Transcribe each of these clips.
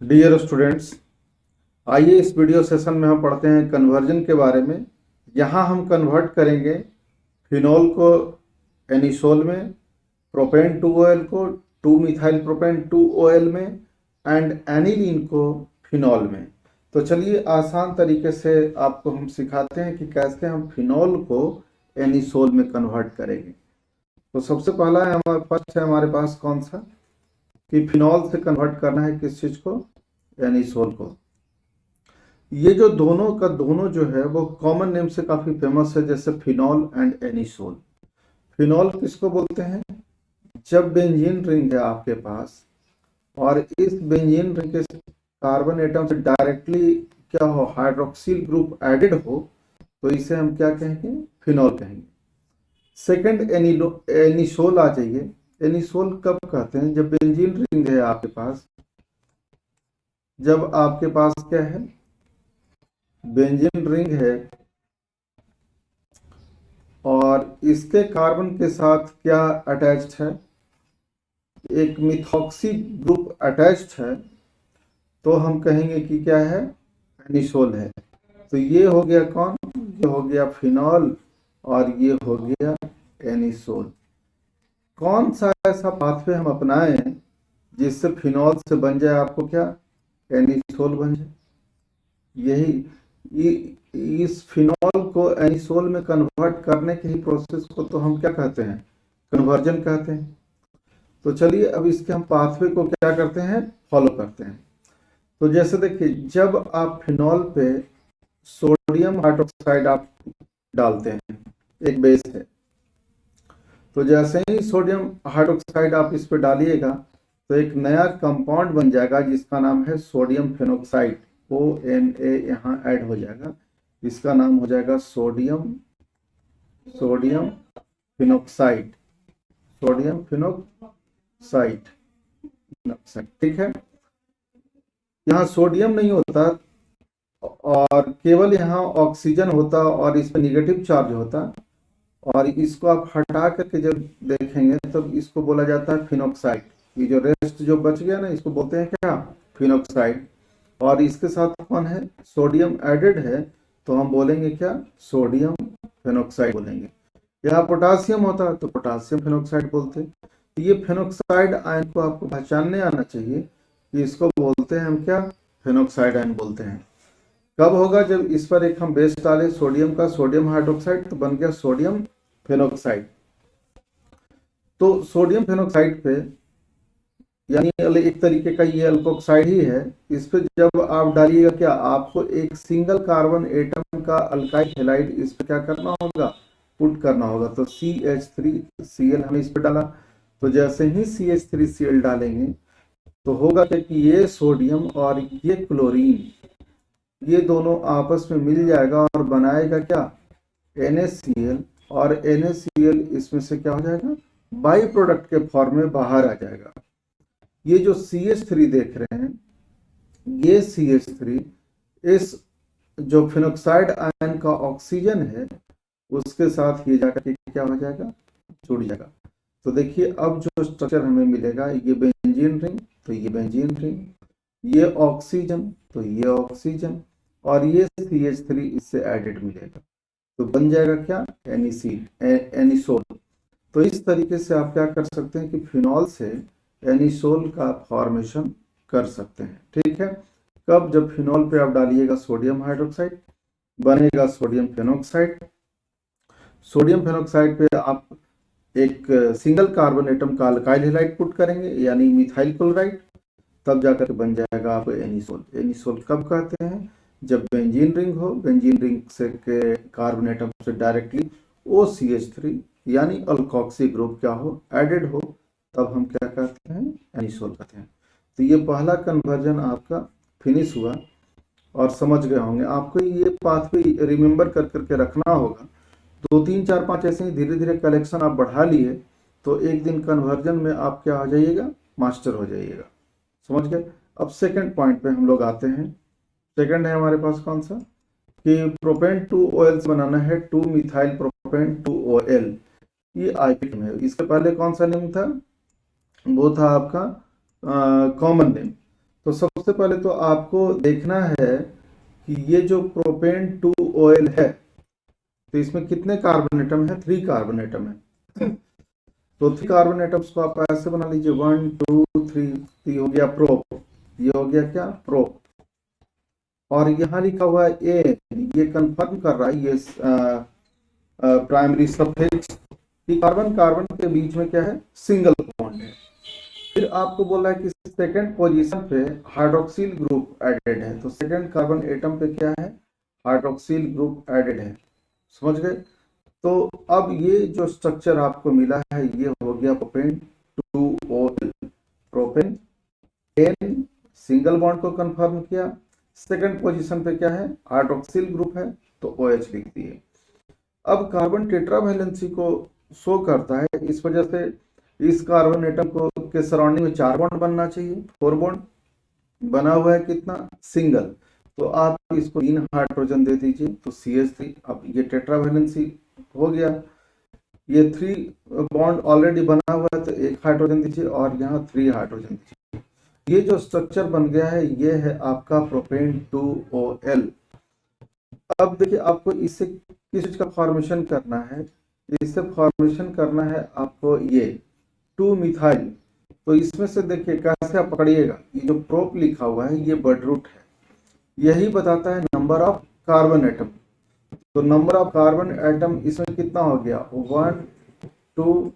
Dear students, आइए इस video session में हम पढ़ते हैं कन्वर्जन के बारे में। यहाँ हम कन्वर्ट करेंगे फिनॉल को एनिसोल में, प्रोपेन 2OL को 2 मिथाइल प्रोपेन 2OL में एंड एनिलीन को फिनॉल में। तो चलिए आसान तरीके से आपको हम सिखाते हैं कि कैसे हम फिनॉल को एनिसोल में कन्वर्ट करेंगे। तो सबसे पहला है हमारे पास कौन सा कि फिनॉल से कन्वर्ट करना है किस चीज़ को, एनिसोल को। ये जो दोनों का दोनों जो है वो कॉमन नेम से काफी फेमस है, जैसे फिनॉल एंड एनिसोल। फिनॉल किसको बोलते हैं? जब बेंजीन रिंग है आपके पास और इस बेंजीन रिंग के कार्बन एटम से डायरेक्टली क्या हो, हाइड्रोक्सिल ग्रुप एडेड हो, तो इसे हम क्या कहेंगे? फिनॉल कहेंगे। सेकंड एनिसोल आ जाइए। एनिसोल कब कहते हैं? जब बेंजीन रिंग है आपके पास, जब आपके पास क्या है, बेंजीन रिंग है और इसके कार्बन के साथ क्या अटैच्ड है, एक मिथॉक्सी ग्रुप अटैच्ड है, तो हम कहेंगे कि क्या है, एनिसोल है। तो ये हो गया कौन? ये हो गया फिनॉल और ये हो गया एनिसोल। कौन सा ऐसा पाथवे हम अपनाएं जिससे फिनॉल से बन जाए आपको क्या, एनिसोल बन जाए? इस फिनॉल को एनिसोल में कन्वर्ट करने के ही प्रोसेस को तो हम क्या कहते हैं, कन्वर्जन कहते हैं। तो चलिए अब इसके हम पाथवे को क्या करते हैं, फॉलो करते हैं। तो जैसे देखिए, जब आप फिनॉल पे सोडियम हाइड्रोक्साइड आप डालते हैं, एक बेस है, तो जैसे ही सोडियम हाइड्रोक्साइड आप इस पे डालिएगा तो एक नया कंपाउंड बन जाएगा जिसका नाम है सोडियम फेनोक्साइड। ONA यहाँ ऐड हो जाएगा, इसका नाम हो जाएगा sodium sodium phenoxide, sodium phenoxide. ठीक है, यहाँ सोडियम नहीं होता और केवल यहाँ ऑक्सीजन होता और इस पर निगेटिव चार्ज होता, और इसको आप हटा करके जब देखेंगे तब इसको बोला जाता है फिनोक्साइड। ये जो रेस्ट जो बच गया ना, इसको बोलते हैं क्या, फिनोक्साइड। और इसके साथ कौन है, सोडियम एडेड है, तो हम बोलेंगे क्या, सोडियम फेनोक्साइड बोलेंगे। यहाँ पोटासियम होता है तो पोटासियम फेनोक्साइड बोलते हैं। तो ये फेनोक्साइड आयन को आपको पहचानने आना चाहिए कि इसको बोलते हैं हम क्या, फेनोक्साइड आयन बोलते हैं। कब होगा? जब इस पर एक हम बेस डालें सोडियम का, सोडियम हाइड्रोक्साइड, तो बन गया सोडियम फेनोक्साइड। तो सोडियम फेनोक्साइड पे, यानी एक तरीके का ये अल्कोक्साइड ही है, इस पे जब आप डालिएगा क्या, आपको एक सिंगल कार्बन एटम का अल्काइल हैलाइड इस पे क्या करना होगा, पुट करना होगा। तो CH3Cl हमने इस पे डाला, तो जैसे ही CH3Cl डालेंगे तो होगा क्या कि ये सोडियम और ये क्लोरीन, ये दोनों आपस में मिल जाएगा और बनाएगा क्या, NaCl। और NaCl इसमें से क्या हो जाएगा, बाई प्रोडक्ट के फॉर्म में बाहर आ जाएगा। ये जो CH3 देख रहे हैं, ये CH3 इस जो फिनोक्साइड आयन का ऑक्सीजन है उसके साथ ये जाकर के क्या हो जाएगा, जुड़ जाएगा। तो देखिए अब जो स्ट्रक्चर हमें मिलेगा, ये बेंजीन रिंग तो ये बेंजीन रिंग, ये ऑक्सीजन तो ये ऑक्सीजन, और ये CH3 इससे एडेड मिलेगा, तो बन जाएगा क्या, एनिसोल। तो इस तरीके से आप क्या कर सकते हैं कि फिनॉल से एनिसोल का फॉर्मेशन कर सकते हैं। ठीक है, कब? जब फिनॉल पे आप डालिएगा सोडियम हाइड्रोक्साइड, बनेगा सोडियम फेनोक्साइड। सोडियम फेनोक्साइड पे आप एक सिंगल कार्बन एटम का अल्काइल हैलाइड पुट करेंगे, यानी मिथाइल क्लोराइड, तब जाकर बन जाएगा आपको एनिसोल। एनिसोल कब कहते हैं? जब बेंजीन रिंग हो, बेंजीन रिंग से के कार्बन एटम से डायरेक्टली OCH3 यानी अल्कोक्सी ग्रुप क्या हो, एडेड हो, तब हम क्या कहते हैं, एनिसोल कहते हैं। तो ये पहला कन्वर्जन आपका फिनिश हुआ और समझ गए होंगे। आपको ये पाथवे रिमेंबर कर करके रखना होगा। 2 3 4 5 ऐसे ही धीरे धीरे कलेक्शन आप बढ़ा लिए तो एक दिन कन्वर्जन में आप क्या हो जाइएगा, मास्टर हो जाइएगा। समझ गए? अब सेकंड पॉइंट पे हम लोग आते हैं। सेकंड है हमारे पास कौन सा, कि प्रोपेन 2OL से बनाना है 2 मिथाइल प्रोपेन 2OL। ये आईपी में है। इसके पहले कौन सा नेम था, वो था आपका कॉमन नेम। तो सबसे पहले तो आपको देखना है कि ये जो प्रोपेन 2OL है, तो इसमें कितने कार्बन एटम है? 3 कार्बन एटम है। तो 3 कार्बन एटम्स को आप ऐसे बना लीजिए, 1 2 3। ये हो गया प्रोप, ये हो गया क्या? प्रोप। और यहाँ लिखा हुआ है ए, ये कंफर्म कर रहा है ये प्राइमरी सफिक्स कि कार्बन कार्बन के बीच में क्या है? सिंगल बॉन्ड है। फिर आपको बोला है कि सेकंड पोजीशन पे हाइड्रोक्सिल ग्रुप एडेड है, तो सेकंड कार्बन एटम पे क्या है? हाइड्रोक्सिल ग्रुप एडेड है। समझ गए? तो अब ये जो स्ट्रक्चर आपको मिला है ये हो गया propane 2OL। Propane 10 single bond को कंफर्म किया, सेकंड पोजीशन पे क्या है? हाइड्रोक्सिल ग्रुप है, तो OH लिख दिए। अब कार्बन टेट्रावैलेंसी को शो करता है, इस वजह से इस कार्बन एटम को के सराउंडिंग में 4 बॉन्ड बनना चाहिए। 4 बॉन्ड बना हुआ है कितना? सिंगल। तो आप इसको 3 हाइड्रोजन दे दीजिए, तो CH3। अब ये टेट्रावैलेंसी हो गया। ये 3 बॉन्ड ऑलरेडी बना हुआ है, तो 1 हाइड्रोजन दीजिए और यहाँ 3 हाइड्रोजन दीजिए। ये जो स्ट्रक्चर बन गया है ये है आपका प्रोपेन 2OL। अब देखिए आपको इससे किस चीज का फॉर्मेशन करना है? इससे फॉर्मेशन करना है आपको ये 2 मिथाइल। तो इसमें से देखिए कैसे आप पकड़िएगा, ये जो प्रोप लिखा हुआ है ये वर्ड रूट है, यही बताता है नंबर ऑफ कार्बन एटम। तो नंबर ऑफ कार्बन एटम इसमें कितना हो गया? 1 2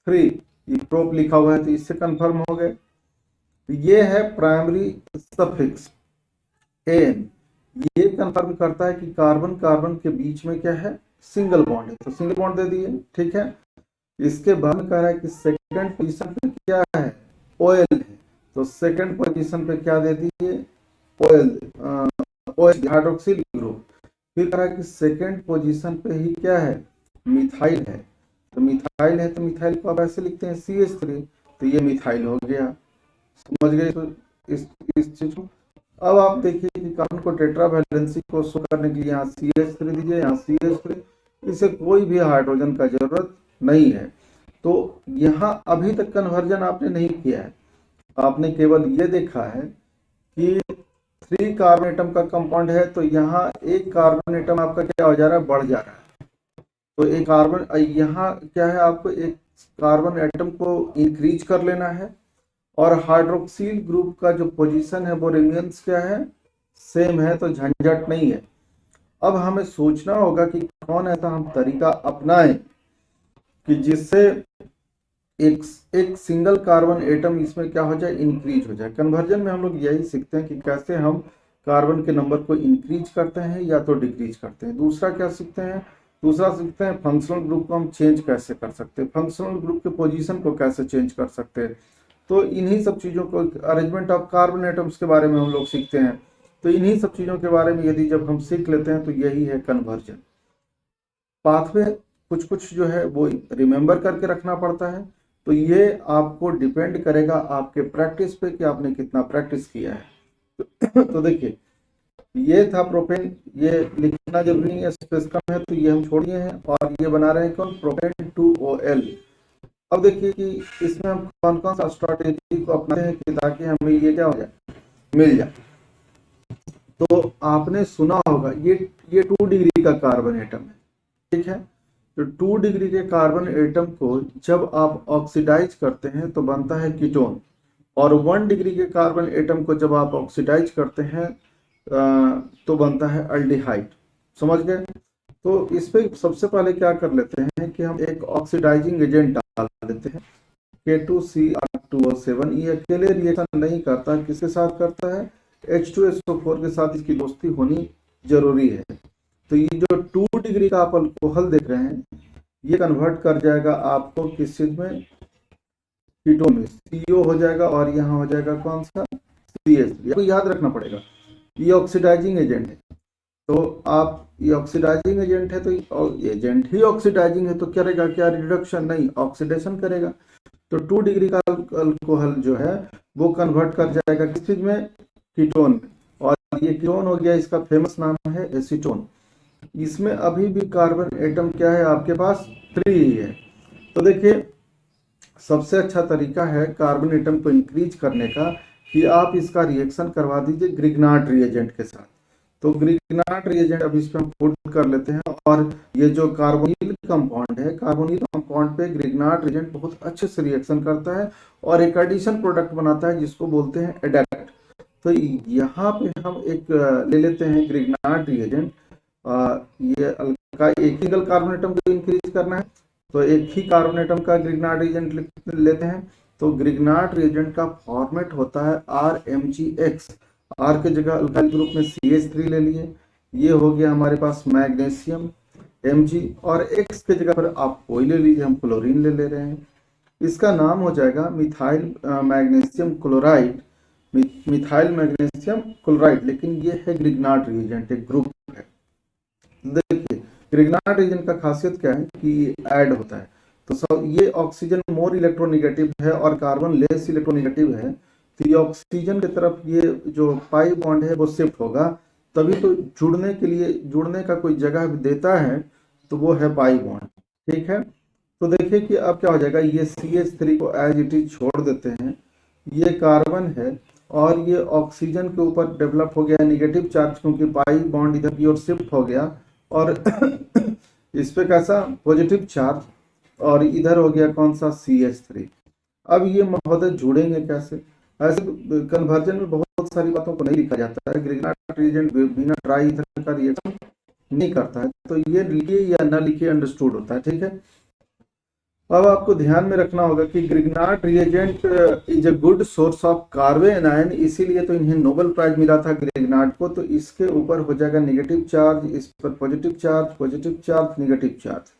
3। ये प्रोप लिखा हुआ है तो इससे कंफर्म हो गए। ये है प्राइमरी सफिक्स एन, ये कंफर्म करता है कि कार्बन कार्बन के बीच में क्या है? सिंगल बॉन्ड है, तो सिंगल बॉन्ड दे दिए। ठीक है। इसके बाद में कह रहा है कि सेकंड पोजीशन पे क्या है? OL है, तो सेकंड पोजीशन पे क्या दे दिए? OH hydroxyl group. फिर कह रहा है कि सेकंड पोजीशन पे ही क्या है? मिथाइल है, तो मिथाइल है तो मिथाइल को आप ऐसे लिखते हैं CH3, तो ये मिथाइल हो गया। समझ गए तो इस चीज को? अब आप देखिए कि कार्बन को टेट्रावैलेंसी को शो करने के लिए यहाँ CH3 दीजिए, यहाँ CH3। इसे कोई भी हाइड्रोजन का जरूरत नहीं है। तो यहाँ अभी तक कन्वर्जन आपने नहीं किया है, आपने केवल ये देखा है कि 3 कार्बन एटम का कंपाउंड है, तो यहाँ 1 कार्बन एटम आपका क्या हो जा रहा है? बढ़ जा रहा है। तो एक कार्बन, यहाँ क्या है? आपको 1 कार्बन एटम को इंक्रीज कर लेना है, और हाइड्रोक्सिल ग्रुप का जो पोजीशन है वो रिमेंस क्या है? सेम है, तो झंझट नहीं है। अब हमें सोचना होगा कि कौन ऐसा हम तरीका अपनाएं कि जिससे एक सिंगल कार्बन एटम इसमें क्या हो जाए? इंक्रीज हो जाए। कन्वर्जन में हम लोग यही सीखते हैं कि कैसे हम कार्बन के नंबर को इंक्रीज करते हैं या तो डिक्रीज करते हैं। दूसरा क्या सीखते हैं? दूसरा सीखते हैं फंक्शनल ग्रुप को हम चेंज कैसे कर सकते हैं, फंक्शनल ग्रुप के पोजीशन को कैसे चेंज कर सकते हैं। तो इन्हीं सब चीज़ों को, अरेंजमेंट ऑफ कार्बन एटम्स के बारे में हम लोग सीखते हैं। तो इन्हीं सब चीज़ों के बारे में यदि जब हम सीख लेते हैं तो यही है कन्वर्जन। पाथवे कुछ कुछ जो है वो रिमेंबर करके रखना पड़ता है, तो ये आपको डिपेंड करेगा आपके प्रैक्टिस पे कि आपने कितना प्रैक्टिस किया है। तो देखिए ये था प्रोपेन, ये लिखना जरूरी है, स्पेस कम है तो ये हम छोड़िए हैं, और ये बना रहे हैं कौन? Propane 2OL। अब देखिए कि इसमें हम कौन कौन सा स्ट्रैटेजी को अपनाते हैं कि ताकि हमें ये क्या हो जाए? मिल जाए। तो आपने सुना होगा ये 2 डिग्री का कार्बन एटम है। ठीक है। तो 2 डिग्री के कार्बन एटम को जब आप ऑक्सीडाइज करते हैं तो बनता है कीटोन, और 1 डिग्री के कार्बन एटम को जब आप ऑक्सीडाइज करते हैं तो बनता है अल्डिहाइड। समझ गए? तो इस पे सबसे पहले क्या कर लेते हैं कि हम एक ऑक्सीडाइजिंग एजेंट डाल देते हैं, K2Cr2O7। ये अकेले रिएक्शन नहीं करता, किसके साथ करता है? H2SO4 के साथ इसकी दोस्ती होनी जरूरी है। तो ये जो 2 डिग्री का आप अल्कोहल देख रहे हैं ये कन्वर्ट कर जाएगा आपको किस चीज में? कीटोन में। CO हो जाएगा और यहाँ हो जाएगा कौन सा? CH3। आपको याद रखना पड़ेगा ये ऑक्सीडाइजिंग एजेंट है। तो आप ये ऑक्सीडाइजिंग एजेंट है, तो एजेंट ही ऑक्सीडाइजिंग है तो करेगा क्या? रिडक्शन नहीं, ऑक्सीडेशन करेगा। तो 2 डिग्री का अल्कोहल जो है वो कन्वर्ट कर जाएगा किस चीज में? कीटोन में। और ये कीटोन हो गया, इसका फेमस नाम है एसीटोन। इसमें अभी भी कार्बन एटम क्या है आपके पास? 3 ही है। तो देखिए सबसे अच्छा तरीका है कार्बन एटम को इंक्रीज करने का कि आप इसका रिएक्शन करवा दीजिए ग्रिग्नार्ड रिएजेंट के साथ। तो ग्रिग्नार्ड रिएजेंट अब इस पे हम पुट कर लेते हैं, और ये जो कार्बोनिल कंपाउंड है, कार्बोनिल कंपाउंड पे ग्रिग्नार्ड रिएजेंट बहुत अच्छे से रिएक्शन करता है और एक एडिशन प्रोडक्ट बनाता है जिसको बोलते हैं एडक्ट। तो यहाँ पे हम एक ले लेते हैं ग्रिग्नार्ड रिएजेंट। ये का एक ही कार्बन एटम को इंक्रीज करना है, तो एक ही कार्बन एटम का ग्रिग्नार्ड रिएजेंट लेते हैं। तो ग्रिग्नार्ड रिएजेंट का फॉर्मेट होता है RMgX। आर के जगह अल्काइल ग्रुप में CH3 ले लिए, ये हो गया हमारे पास मैग्नीशियम Mg, और X के जगह पर आप कोई ले लीजिए, हम क्लोरीन ले रहे हैं। इसका नाम हो जाएगा methyl magnesium chloride, methyl magnesium chloride, लेकिन ये है ग्रिग्नार्ड रिएजेंट, एक ग्रुप है। देखिए ग्रिग्नार्ड रिएजेंट का खासियत क्या है कि ऐड होता है, तो ये ऑक्सीजन मोर इलेक्ट्रोनेगेटिव है और कार्बन लेस इलेक्ट्रोनेगेटिव है, तो ये ऑक्सीजन की तरफ ये जो पाई बॉन्ड है वो शिफ्ट होगा, तभी तो जुड़ने के लिए, जुड़ने का कोई जगह भी देता है तो वो है पाई बॉन्ड। ठीक है, तो देखिए कि अब क्या हो जाएगा, ये CH3 को एज इट इज छोड़ देते हैं, ये कार्बन है और ये ऑक्सीजन के ऊपर डेवलप हो गया नेगेटिव चार्ज, क्योंकि पाई बॉन्ड इधर की ओर शिफ्ट हो गया, और इस पे कैसा पॉजिटिव चार्ज, और इधर हो गया कौन सा CH3। अब ये महोदय जुड़ेंगे कैसे? ऐसे कन्वर्जन में बहुत सारी बातों को नहीं लिखा जाता है, ग्रिग्नार्ड रिएजेंट बिना ट्राई ईथर का रिएक्शन नहीं करता है, तो ये लिखिए या ना लिखिए अंडरस्टूड होता है। ठीक है, अब आपको ध्यान में रखना होगा कि Grignard reagent is a good source of carbon ion, इसीलिए तो इन्हें नोबेल प्राइज मिला था ग्रिग्नार्ड को। तो इसके ऊपर हो जाएगा नेगेटिव चार्ज, इस पर पॉजिटिव चार्ज, नेगेटिव चार्ज,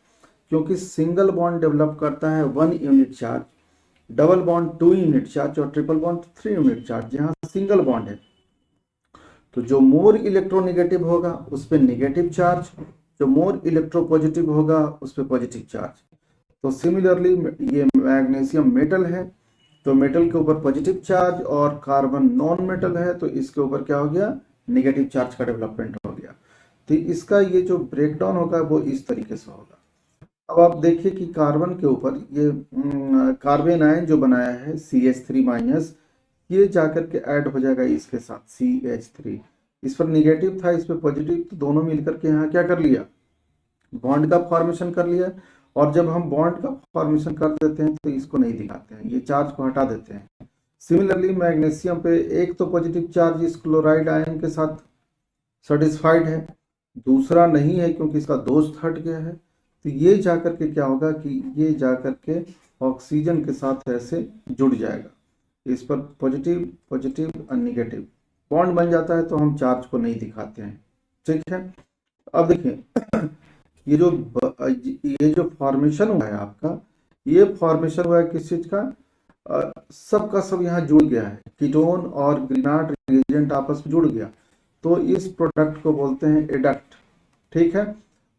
क्योंकि सिंगल बॉन्ड डेवलप करता है 1 unit charge, double bond 2 unit charge, और ट्रिपल बॉन्ड 3 यूनिट चार्ज। यहाँ सिंगल बॉन्ड है तो जो मोर इलेक्ट्रोनेगेटिव होगा उस पर नेगेटिव चार्ज, जो मोर इलेक्ट्रोपॉजिटिव होगा उस पर पॉजिटिव चार्ज। तो सिमिलरली ये मैग्नीशियम मेटल है, तो मेटल के ऊपर पॉजिटिव चार्ज, और कार्बन नॉन मेटल है तो इसके ऊपर क्या हो गया, नेगेटिव चार्ज का डेवलपमेंट हो गया। तो इसका ये जो ब्रेकडाउन होगा वो इस तरीके से होगा। अब आप देखिए कि कार्बन के ऊपर ये कार्बन आयन जो बनाया है CH3-, ये जाकर के ऐड हो जाएगा इसके साथ CH3। इस पर निगेटिव था, इस पर पॉजिटिव, तो दोनों मिलकर के यहाँ क्या कर लिया, बॉन्ड का फॉर्मेशन कर लिया। और जब हम बॉन्ड का फॉर्मेशन कर देते हैं तो इसको नहीं दिखाते हैं, ये चार्ज को हटा देते हैं। सिमिलरली मैग्नीशियम पे एक तो पॉजिटिव चार्ज इस क्लोराइड आयन के साथ सेटिस्फाइड है, दूसरा नहीं है क्योंकि इसका दोस्त हट गया है। तो ये जाकर के क्या होगा कि ये जाकर के ऑक्सीजन के साथ ऐसे जुड़ जाएगा, इस पर पॉजिटिव और निगेटिव बॉन्ड बन जाता है, तो हम चार्ज को नहीं दिखाते हैं। ठीक है, अब देखिए ये जो फॉर्मेशन हुआ है आपका, ये फॉर्मेशन हुआ है किस चीज का, सबका सब यहाँ जुड़ गया है, कीटोन और ग्रिग्नार्ड रिएजेंट आपस में जुड़ गया, तो इस प्रोडक्ट को बोलते हैं एडक्ट। ठीक है,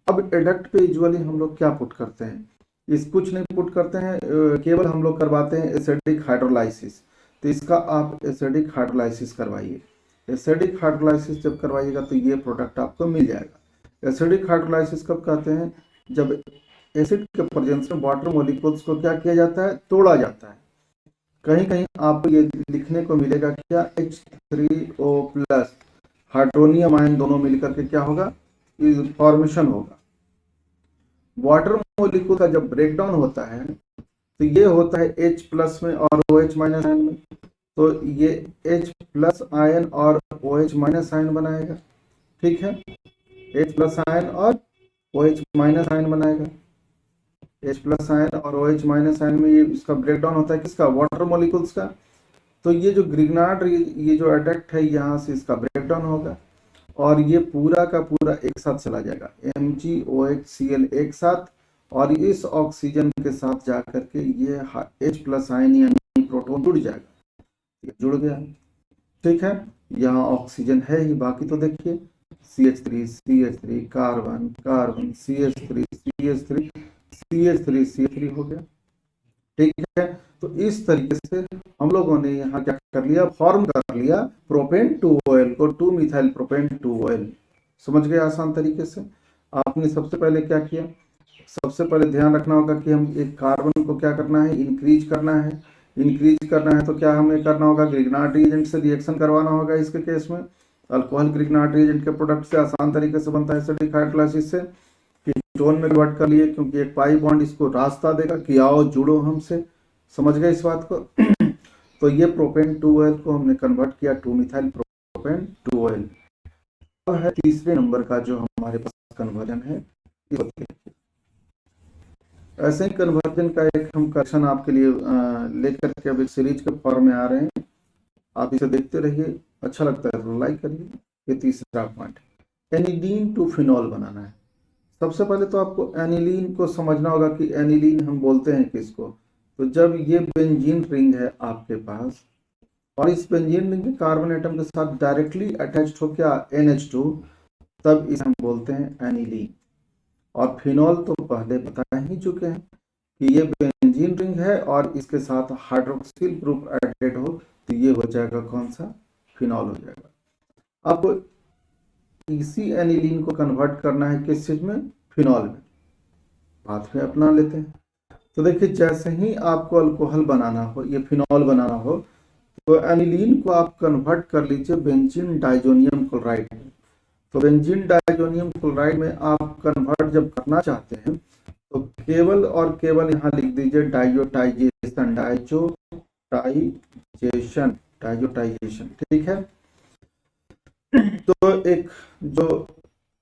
अब एडक्ट पे यूजुअली हम लोग क्या पुट करते हैं, इस कुछ नहीं पुट करते हैं, केवल हम लोग करवाते हैं एसिडिक हाइड्रोलाइसिस। तो इसका आप एसिडिक हाइड्रोलाइसिस करवाइए, एसिडिक हाइड्रोलाइसिस जब करवाइएगा तो ये प्रोडक्ट आपको मिल जाएगा। एसिडिक हाइड्रोलाइसिस कब कहते हैं, जब एसिड के प्रेजेंस में वाटर मॉलिक्यूल्स को क्या किया जाता है, तोड़ा जाता है। कहीं कहीं आपको ये लिखने को मिलेगा क्या, H3O+ हाइड्रोनियम आयन दोनों मिलकर के क्या होगा, फॉर्मेशन होगा। वाटर मॉलिक्यूल का जब ब्रेकडाउन होता है तो ये होता है H+ में और OH- आयन में, तो ये H+ आयन और OH- आयन बनाएगा। ठीक है, H+ आयन और OH- आयन बनाएगा, H+ आयन और OH- आयन में ये इसका ब्रेकडाउन होता है किसका, वाटर मॉलिक्यूल्स का। तो ये जो ग्रिग्नार्ड ये जो एडक्ट है यहाँ से इसका ब्रेकडाउन होगा और ये पूरा का पूरा एक साथ चला जाएगा, MgOHCl एक साथ, और इस ऑक्सीजन के साथ जाकर के ये H+ आयन यानी प्रोटॉन जुड़ जाएगा, ये जुड़ गया। ठीक है, यहाँ ऑक्सीजन है ही, बाकी तो देखिए CH3 कार्बन कार्बन CH3 हो गया। ठीक है, तो इस तरीके से हम लोगों ने यहाँ क्या कर लिया, फॉर्म कर लिया प्रोपेन 2OL को, 2-मिथाइल प्रोपेन 2OL। समझ गए आसान तरीके से। आपने सबसे पहले क्या किया, सबसे पहले ध्यान रखना होगा कि हम एक कार्बन को क्या करना है, इंक्रीज करना है। इंक्रीज करना है तो क्या हमें करना होगा, ग्रिग्नार्ड रिएजेंट से रिएक्शन करवाना होगा। इसके केस में अल्कोहल ग्रिग्नार्ड रिएजेंट के प्रोडक्ट से आसान तरीके से बनता है एसिडिक हाइड्रोलाइसिस से। कीटोन में कन्वर्ट कर लिए क्योंकि एक पाई बॉन्ड इसको रास्ता देगा कि आओ जुड़ो हमसे, समझ गए इस बात को। तो ये प्रोपेन 2OL को हमने कन्वर्ट किया 2 मिथाइल प्रोपेन 2OL। अब है तीसरे नंबर का जो हमारे पास कन्वर्जन है। ऐसे ही कन्वर्जन का एक हम क्वेश्चन आपके लिए लेकर के अभी सीरीज के फॉर्म में आ रहे हैं, आप इसे देखते रहिए, अच्छा लगता है तो लाइक करिए। ये तीसरा पॉइंट, एनिलीन टू फिनॉल बनाना है। सबसे पहले तो आपको एनिलीन को समझना होगा कि एनिलीन हम बोलते हैं किसको। तो जब ये बेंजीन रिंग है आपके पास और इस बेंजीन रिंग के कार्बन एटम के साथ डायरेक्टली अटैच्ड हो क्या NH2, तब इसे हम बोलते हैं एनिलीन। और फिनॉल तो पहले बता ही चुके हैं कि ये बेंजीन रिंग है और इसके साथ हाइड्रोक्सिल ग्रुप एडेड हो तो ये हो जाएगा कौन सा, फिनॉल हो जाएगा। अब इसी एनिलीन को कन्वर्ट करना है किस चीज में, फिनॉल में। पाथवे अपना लेते हैं। तो देखिए जैसे ही आपको अल्कोहल बनाना हो, ये फिनॉल बनाना हो, तो एनिलीन को आप कन्वर्ट कर लीजिए बेंजीन डाइजोनियम क्लोराइड। तो बेंजीन डाइजोनियम क्लोराइड में आप कन्वर्ट जब करना चाहते हैं तो केवल और केवल यहाँ लिख दीजिए डाइजोटाइजेशन, डाइजोटाइजेशन, ठीक है। तो एक जो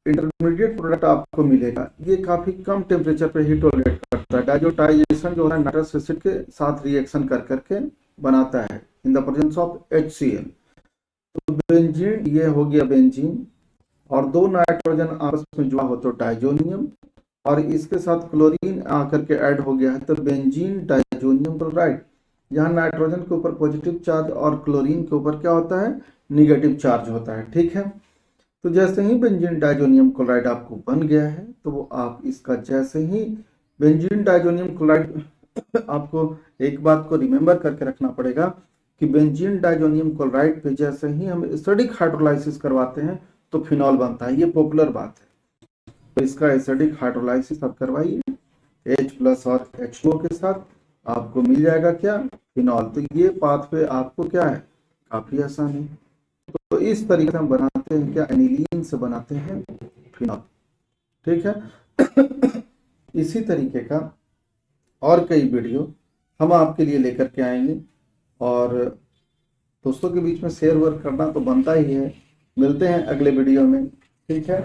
इंटरमीडिएट प्रोडक्ट आपको मिलेगा ये काफी कम टेम्परेचर पे ही टॉलरेट करता है। डाइजोटाइजेशन जो है नाइट्रस एसिड के साथ रिएक्शन कर करके बनाता है in the presence of HCl। तो बेंजीन, ये हो गया बेंजीन, और दो नाइट्रोजन आपस में जुड़ा हो तो डाइजोनियम, और इसके साथ क्लोरीन आकर के ऐड हो गया है तो बेंजीन डाइजोनियम क्लोराइड। यहाँ नाइट्रोजन के ऊपर पॉजिटिव चार्ज और क्लोरीन के ऊपर क्या होता है, निगेटिव चार्ज होता है, ठीक है। तो जैसे ही बेंजीन डाइजोनियम क्लोराइड आपको बन गया है तो वो आप इसका जैसे ही बेंजीन डाइजोनियम क्लोराइड आपको एक बात को रिमेंबर करके रखना पड़ेगा कि बेंजीन डाइजोनियम क्लोराइड पे जैसे ही हम एसिडिक हाइड्रोलाइसिस करवाते हैं तो फिनॉल बनता है, ये पॉपुलर बात है। तो इसका एसिडिक हाइड्रोलाइसिस आप करवाइए H+ और H2O के साथ, आपको मिल जाएगा क्या, फिनॉल। तो ये पाथवे आपको क्या है, काफी आसान है। तो इस तरीके से हम बनाते हैं क्या, एनिलीन से बनाते हैं फिनॉल, ठीक है। इसी तरीके का और कई वीडियो हम आपके लिए लेकर के आएंगे, और दोस्तों के बीच में शेयर वर्क करना तो बनता ही है। मिलते हैं अगले वीडियो में, ठीक है।